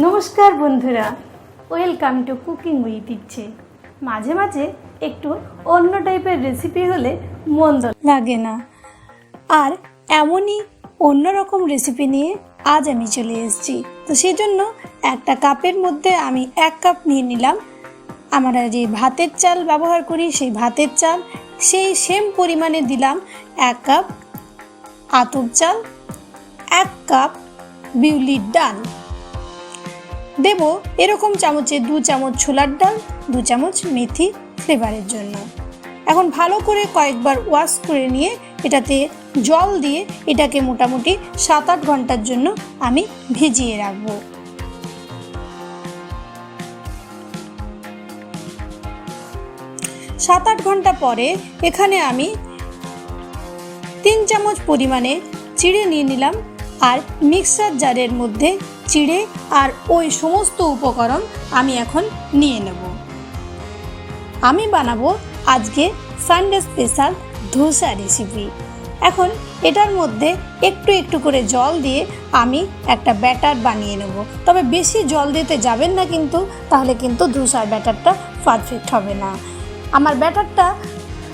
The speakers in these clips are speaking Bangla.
নমস্কার বন্ধুরা, ওয়েলকাম টু কুকিং উইথ ইচ্ছে। মাঝে মাঝে একটু অন্য টাইপের রেসিপি হলে মন্দ লাগে না, আর এমনই অন্যরকম রেসিপি নিয়ে আজ আমি চলে এসেছি। তো সেই জন্য একটা কাপের মধ্যে আমি 1 কাপ নিয়ে নিলাম। আমরা যে ভাতের চাল ব্যবহার করি সেই ভাতের চাল, সেই সেম পরিমাণে দিলাম 1 কাপ আতপ চাল, 1 কাপ বিউলির ডাল, দেব এরকম চামচে 2 চামচ ছোলার ডাল, 2 চামচ মেথি ফ্লেভারের জন্য। এখন ভালো করে কয়েকবার ওয়াশ করে নিয়ে এটাতে জল দিয়ে এটাকে মোটামুটি 7-8 ঘন্টার জন্য আমি ভিজিয়ে রাখবো। সাত আট ঘন্টা পরে এখানে আমি 3 চামচ পরিমাণে চিড়ে নিয়ে নিলাম, আর মিক্সার জারের মধ্যে চিড়ে আর ওই সমস্ত উপকরণ আমি এখন নিয়ে নেব। আমি বানাবো আজকে সানডে স্পেশাল ধোসা রেসিপি। এখন এটার মধ্যে একটু একটু করে জল দিয়ে আমি একটা ব্যাটার বানিয়ে নেব। তবে বেশি জল দিতে যাবেন না কিন্তু, তাহলে কিন্তু ধোসার ব্যাটারটা পারফেক্ট হবে না। আমার ব্যাটারটা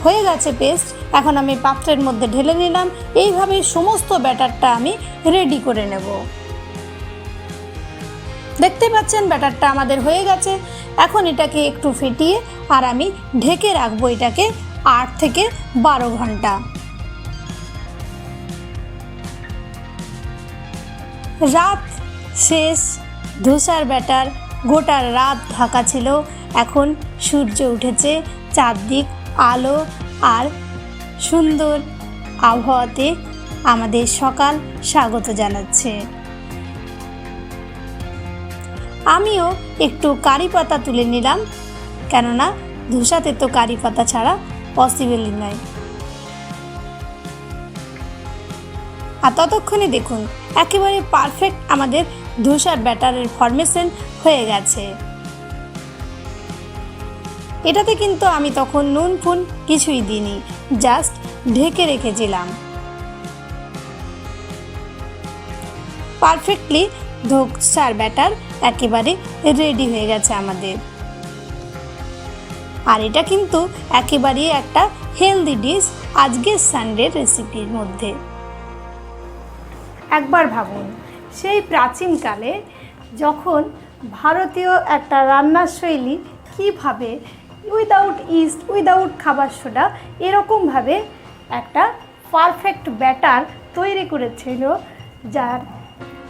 হয়ে গেছে পেস্ট, এখন আমি পাত্রের মধ্যে ঢেলে নিলাম। এইভাবেই সমস্ত ব্যাটারটা আমি রেডি করে নেব। দেখতে পাচ্ছেন ব্যাটারটা আমাদের হয়ে গেছে। এখন এটাকে একটু ফেটিয়ে আর আমি ঢেকে রাখবো এটাকে 8 থেকে 12 ঘন্টা। রাত শেষ, ধোসার ব্যাটার গোটা রাত ঢাকা ছিল। এখন সূর্য উঠেছে, চারদিক আলো আর সুন্দর আবহাওয়াতে আমাদের সকাল স্বাগত জানাচ্ছে। আমিও একটু কারি পাতা তুলে নিলাম, কেননা ধোসাতে তো কারি পাতা ছাড়া পসিবলই নয়। আর ততক্ষণে দেখুন একেবারে পারফেক্ট আমাদের ধোসার ব্যাটারের ফরমেশন হয়ে গেছে। এটাতে কিন্তু আমি তখন নুন ফুন কিছুই দিইনি, জাস্ট ঢেকে রেখেছিলাম। পারফেক্টলি ধোসার ব্যাটার একেবারে রেডি হয়ে গেছে আমাদের। আর এটা কিন্তু একেবারেই একটা হেলদি ডিশ আজকের সানডের রেসিপির মধ্যে। একবার ভাবুন, সেই প্রাচীনকালে যখন ভারতীয় একটা রান্নার শৈলী কীভাবে উইদাউট ইস্ট, উইদাউট খাবার সোডা এরকমভাবে একটা পারফেক্ট ব্যাটার তৈরি করেছিল, যার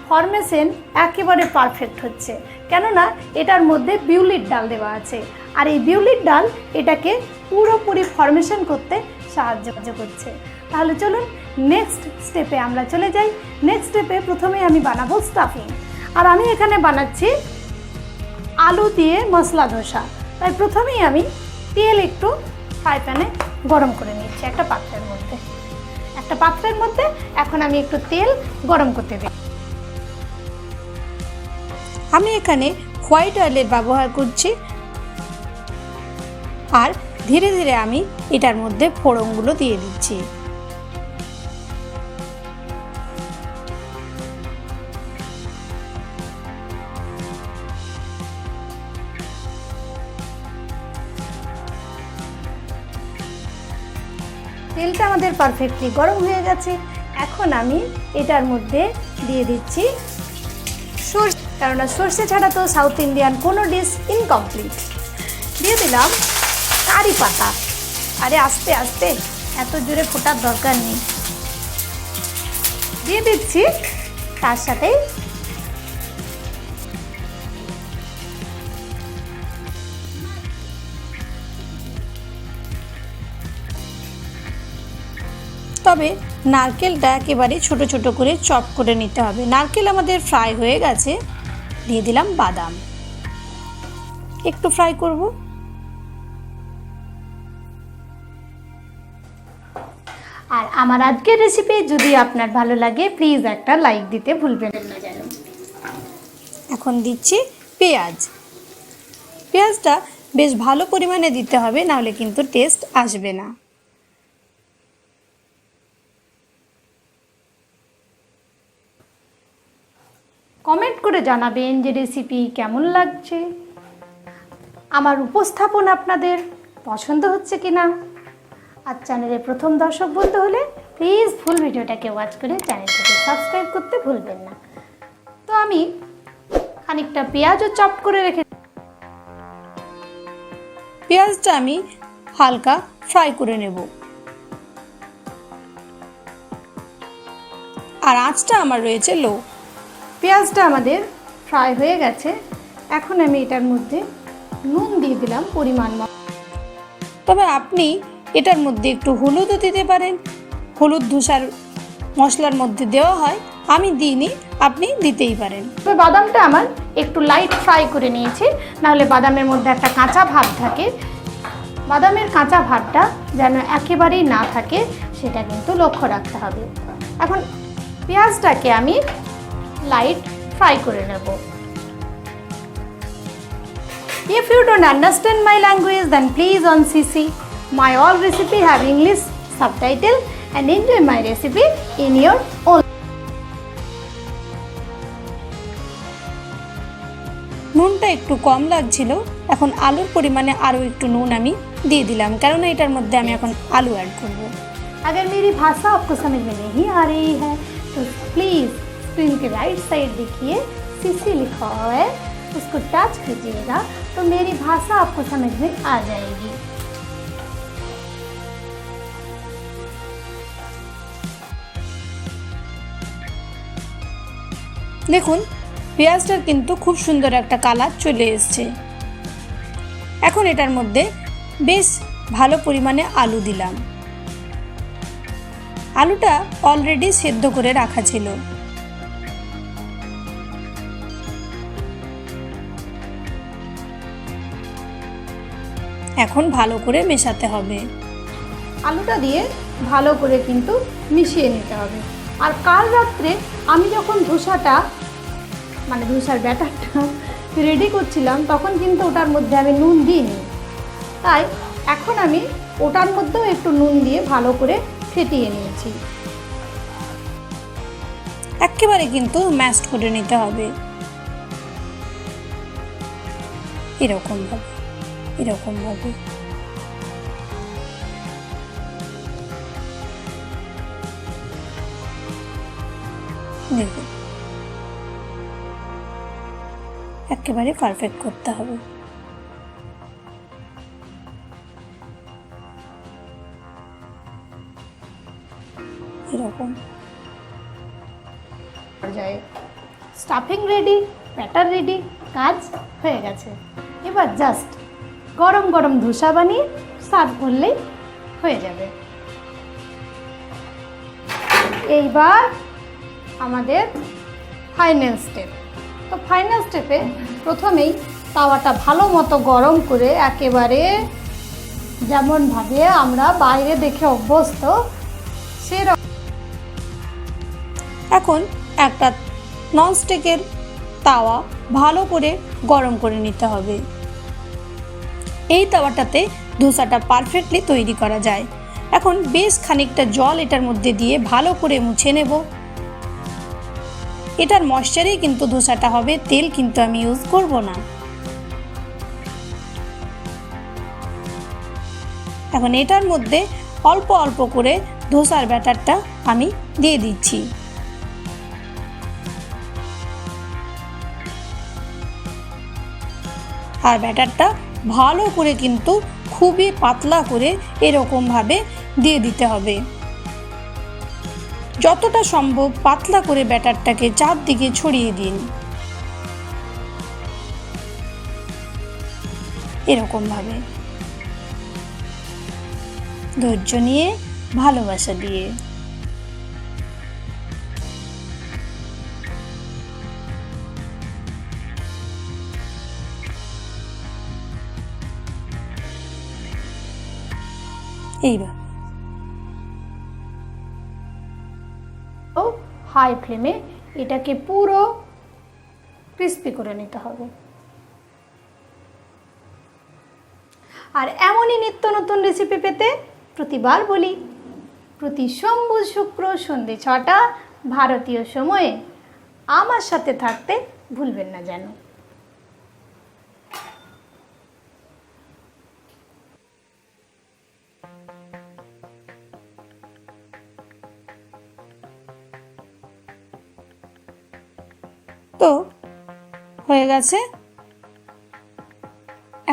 ফরমেশন একেবারে পারফেক্ট হচ্ছে, কেননা এটার মধ্যে বিউলির ডাল দেওয়া আছে। আর এই বিউলির ডাল এটাকে পুরোপুরি ফরমেশন করতে সাহায্য করছে। তাহলে চলুন নেক্সট স্টেপে আমরা চলে যাই। নেক্সট স্টেপে প্রথমে আমি বানাবো স্টাফিং। আর আমি এখানে বানাচ্ছি আলু দিয়ে মশলা ধোসা। তাই প্রথমেই আমি তেল একটু ফ্রাই প্যানে গরম করে নিচ্ছি একটা পাত্রের মধ্যে। এখন আমি একটু তেল গরম করতে দিই। আমি এখানে হোয়াইট অয়েলের ব্যবহার করছি, আর ধীরে ধীরে আমি এটার মধ্যে ফোড়নগুলো দিয়ে দিচ্ছি। তেলটা আমাদের পারফেক্টলি গরম হয়ে গেছে। এখন আমি এটার মধ্যে দিয়ে দিচ্ছি সরষে, কেননা সরষে ছাড়া তো সাউথ ইন্ডিয়ান কোনো ডিশ ইনকমপ্লিট। দিয়ে দিলাম কারি পাতা। আরে আস্তে আস্তে, এত জোরে ফোটার দরকার নেই। দিয়ে দিচ্ছি তার সাথে তবে নারকেলটা একেবারে ছোট ছোট করে চপ করে নিতে হবে। নারকেল আমাদের ফ্রাই হয়ে গেছে। দিয়ে দিলাম বাদাম, একটু ফ্রাই করব। আর আমার আজকের রেসিপি যদি আপনার ভালো লাগে, প্লিজ একটা লাইক দিতে ভুলবেন না যেন। এখন দিচ্ছি পেঁয়াজটা বেশ ভালো পরিমাণে দিতে হবে, নাহলে কিন্তু টেস্ট আসবে না। কমেন্ট করে জানাবেন যে রেসিপি কেমন লাগছে, আমার উপস্থাপন আপনাদের পছন্দ হচ্ছে কিনা। আর চ্যানেলের প্রথম দর্শক বন্ধু হলে প্লিজ ফুল ভিডিওটাকে ওয়াচ করে চ্যানেলটাকে সাবস্ক্রাইব করতে ভুলবেন না। তো আমি খানিকটা পেঁয়াজও চপ করে রেখে, পেঁয়াজটা আমি হালকা ফ্রাই করে নেব। আর আঁচটা আমার রয়েছে লো। পেঁয়াজটা আমাদের ফ্রাই হয়ে গেছে। এখন আমি এটার মধ্যে নুন দিয়ে দিলাম পরিমাণ মতো। তবে আপনি এটার মধ্যে একটু হলুদও দিতে পারেন, হলুদ ধোসার মশলার মধ্যে দেওয়া হয়, আমি দিইনি, আপনি দিতেই পারেন। তবে বাদামটা আমার একটু লাইট ফ্রাই করে নিয়েছি, নাহলে বাদামের মধ্যে একটা কাঁচা ভাব থাকে। বাদামের কাঁচা ভাবটা যেন একেবারেই না থাকে সেটা কিন্তু লক্ষ্য রাখতে হবে। এখন পেঁয়াজটাকে আমি লাইট ফ্রাই করে নেব। If you don't understand my language, then please on CC. My all recipe have English subtitle and enjoy my recipe in your own. নুনটা একটু কম লাগছিল, এখন আলুর পরিমাণে আরও একটু নুন আমি দিয়ে দিলাম, কারণ এটার মধ্যে আমি এখন আলু অ্যাড করব। अगर मेरी भाषा आपको समझ में नहीं आ रही है तो प्लीज़ स्क्रीन के राइट साइड देखिए सीसी लिखा हुआ है, उसको टच कीजिएगा तो मेरी भाषा आपको समझ में आ जाएगी। দেখুন পেঁয়াজটার কিন্তু খুব সুন্দর একটা কালার চলে এসছে। এখন এটার মধ্যে বেশ ভালো পরিমাণে আলু দিলাম। আলুটা অলরেডি সেদ্ধ করে রাখা ছিল। এখন ভালো করে মেশাতে হবে। আলুটা দিয়ে ভালো করে কিন্তু মিশিয়ে নিতে হবে। আর কাল রাত্রে আমি যখন ধোসাটা মানে ধোসার ব্যাটারটা রেডি করছিলাম তখন কিন্তু ওটার মধ্যে আমি নুন দিইনি, তাই এখন আমি ওটার মধ্যেও একটু নুন দিয়ে ভালো করে ফেটিয়ে নিয়েছি। একেবারে কিন্তু ম্যাশড করে নিতে হবে, এরকমভাবে এরকমভাবে। দেখুন একেবারে পারফেক্ট করতে হবে। এরকম যায়। স্টাফিং রেডি, ব্যাটার রেডি, কাজ হয়ে গেছে। এবার জাস্ট গরম গরম ধোসা বানিয়ে সার্ভ করলেই হয়ে যাবে। এইবার আমাদের ফাইনাল স্টেপ। তো ফাইনাল স্টেপে প্রথমেই তাওয়াটা ভালো মতো গরম করে একেবারে যেমনভাবে আমরা বাইরে দেখে অভ্যস্ত সেরকম এখন একটা ননস্টিকের তাওয়া ভালো করে গরম করে নিতে হবে। এই তাওয়াটাতে ধোসাটা পারফেক্টলি তৈরি করা যায়। এখন বেশ খানিকটা জল এটার মধ্যে দিয়ে ভালো করে মুছে নেব। এটার ময়েশ্চারেই কিন্তু ধোসাটা হবে, তেল কিন্তু আমি ইউজ করব না। এখন এটার মধ্যে অল্প অল্প করে ধোসার ব্যাটারটা আমি দিয়ে দিচ্ছি। আর ব্যাটারটা ভালো করে কিন্তু খুবই পাতলা করে এরকমভাবে দিয়ে দিতে হবে। যতটা সম্ভব পাতলা করে ব্যাটারটাকে চারদিকে ছড়িয়ে দিন, এরকমভাবে ধৈর্য নিয়ে ভালোবাসা দিয়ে। এইবার হাই ফ্লেমে এটাকে পুরো ক্রিস্পি করে নিতে হবে। আর এমনই নিত্য নতুন রেসিপি পেতে প্রতিবার বলি প্রতি সোম বুধ শুক্র সন্ধ্যে ৬টা ভারতীয় সময়ে আমার সাথে থাকতে ভুলবেন না যেন। তো হয়ে গেছে।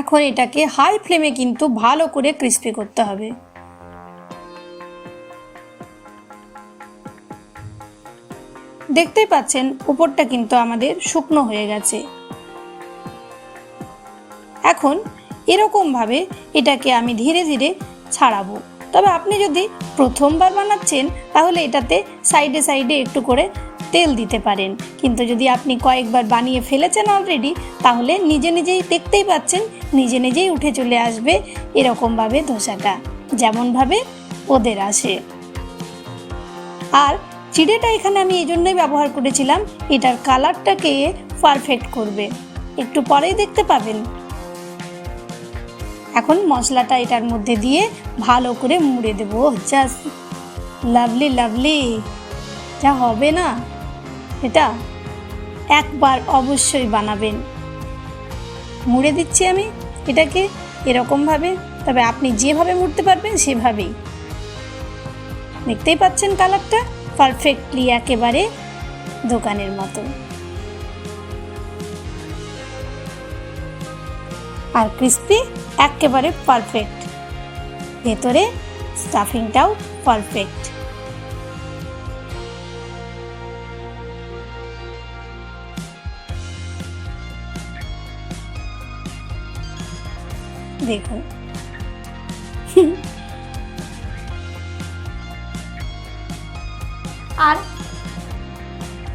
এখন এটাকে হাই ফ্লেমে কিন্তু ভালো করে ক্রিস্পি করতে হবে। দেখতেই পাচ্ছেন উপরটা কিন্তু আমাদের শুকনো হয়ে গেছে। এখন এরকম ভাবে এটাকে আমি ধীরে ধীরে ছাড়াবো। তবে আপনি যদি প্রথমবার বানাচ্ছেন তাহলে এটাতে সাইডে সাইডে একটু করে তেল দিতে পারেন, কিন্তু যদি আপনি কয়েকবার বানিয়ে ফেলেছেন অলরেডি তাহলে নিজে নিজেই দেখতেই পাচ্ছেন নিজে নিজেই উঠে চলে আসবে এরকমভাবে ধোসাটা, যেমনভাবে ওদের আসে। আর চিড়েটা এখানে আমি এই জন্যই ব্যবহার করেছিলাম, এটার কালারটাকে পারফেক্ট করবে, একটু পরেই দেখতে পাবেন। এখন মশলাটা এটার মধ্যে দিয়ে ভালো করে মুড়ে দেবো। জাস্ট লাভলি লাভলি, যা হবে না এটা, একবার অবশ্যই বানাবেন। মুড়ে দিচ্ছি আমি এটাকে এরকমভাবে, তবে আপনি যেভাবে মুড়তে পারবেন সেভাবেই। দেখতেই পাচ্ছেন কালারটা পারফেক্টলি একেবারে দোকানের মতো। আর ক্রিস্পি একেবারে পারফেক্ট, ভেতরে স্টাফিংটাও পারফেক্ট। দেখুন আর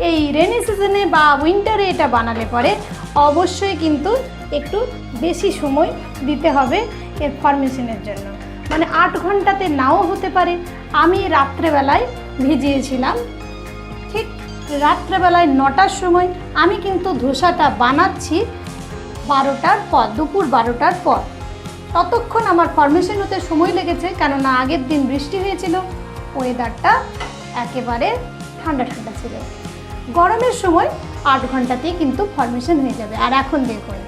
এই রেনি সিজনে বা উইন্টারে এটা বানালে পরে অবশ্যই কিন্তু একটু বেশি সময় দিতে হবে এর ফরমেশনের জন্য, মানে 8 ঘন্টাতে নাও হতে পারে। আমি রাত্রেবেলায় ভিজিয়েছিলাম, ঠিক রাত্রেবেলায় 9টার সময়। আমি কিন্তু ধোসাটা বানাচ্ছি 12টার পর, দুপুর 12টার পর। ততক্ষণ আমার ফরমেশন হতে সময় লেগেছে, কেননা আগের দিন বৃষ্টি হয়েছিল, ওয়েদারটা একেবারে ঠান্ডা ঠান্ডা ছিল। গরমের সময় 8 ঘন্টাতেই কিন্তু ফরমেশন হয়ে যাবে। আর এখন দেখুন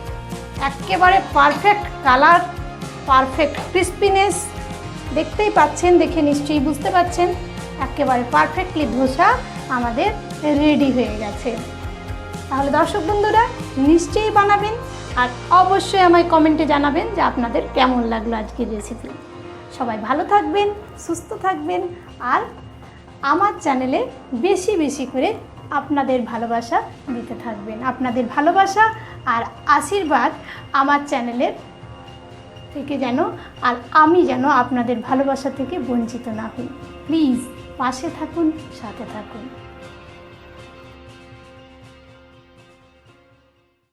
একেবারে পারফেক্ট কালার, পারফেক্ট ক্রিস্পিনেস, দেখতেই পাচ্ছেন, দেখে নিশ্চয়ই বুঝতে পাচ্ছেন একেবারে পারফেক্টলি ধোসা আমাদের রেডি হয়ে গেছে। তাহলে দর্শক বন্ধুরা নিশ্চয়ই বানাবেন, আর অবশ্যই আমায় কমেন্টে জানাবেন যে আপনাদের কেমন লাগলো আজকের রেসিপি। সবাই ভালো থাকবেন, সুস্থ থাকবেন, আর আমার চ্যানেলে বেশি বেশি করে আপনাদের ভালোবাসা দিতে থাকবেন। আপনাদের ভালোবাসা আর আশীর্বাদ আমার চ্যানেলের থেকে যেন, আর আমি যেন আপনাদের ভালোবাসা থেকে বঞ্চিত না হই। প্লিজ পাশে থাকুন, সাথে থাকুন।